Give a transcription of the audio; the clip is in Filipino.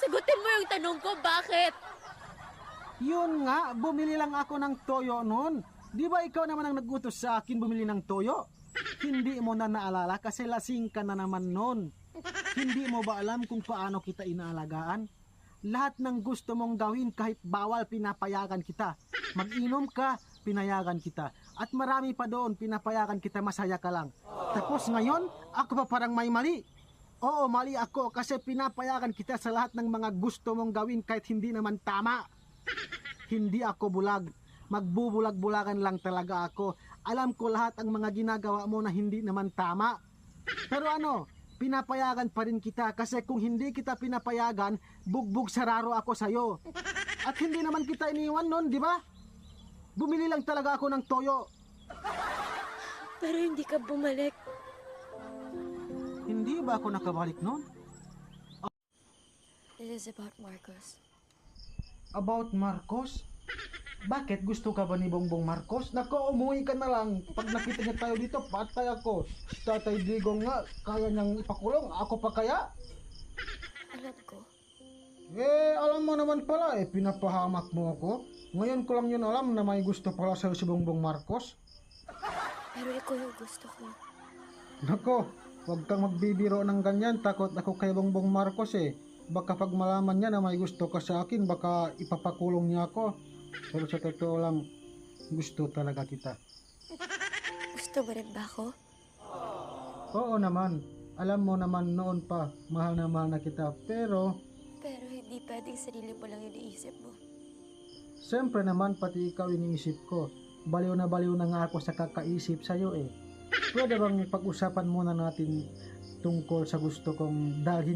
sagutin mo yung tanong ko, bakit? Yun nga, bumili lang ako ng toyo noon. Di ba ikaw naman ang nagutos sa akin bumili ng toyo? Hindi mo na naalala kasi lasing ka na naman noon. Hindi mo ba alam kung paano kita inaalagaan? Lahat ng gusto mong gawin kahit bawal pinapayagan kita. Mag-inom ka, pinayagan kita. At marami pa doon, pinapayagan kita, masaya ka lang. Tapos ngayon, ako pa parang may mali. Oo, mali ako kasi pinapayagan kita sa lahat ng mga gusto mong gawin kahit hindi naman tama. Hindi ako bulag. Magbubulag-bulagan lang talaga ako. Alam ko lahat ang mga ginagawa mo na hindi naman tama. Pero ano, pinapayagan pa rin kita kasi kung hindi kita pinapayagan, bugbog sararo ako sa'yo. At hindi naman kita iniwan nun, di ba? Bumili lang talaga ako ng toyo. Pero hindi ka bumalik. Hindi ba ako nakabalik nun? This is about Marcos. About Marcos? Bakit? Gusto ka ba ni Bongbong Marcos? Nako, umuwi ka na lang. Pag nakita niya tayo dito, patay ako. Si Tatay Digong nga, kaya niyang ipakulong. Ako pa kaya? Alam ko. Alam mo naman pala, pinapahamak mo ako. Ngayon ko lang yun alam na may gusto pala sa'yo si Bongbong Marcos. Pero ikaw yung gusto ko. Nako, huwag kang magbibiro ng ganyan. Takot ako kay Bongbong Marcos Baka pag malaman niya na may gusto ka sa akin, baka ipapakulong niya ako. Pero sa totoo lang, gusto talaga kita. Gusto mo rin ba ako? Oo naman. Alam mo naman noon pa, mahal na kita. Pero Hindi pwedeng sarili mo lang iniisip mo. siyempre naman, pati ikaw iniisip ko. Baliw na nga ako sa kakaisip sa'yo Pwede bang pag-usapan muna natin tungkol sa gusto kong dalhin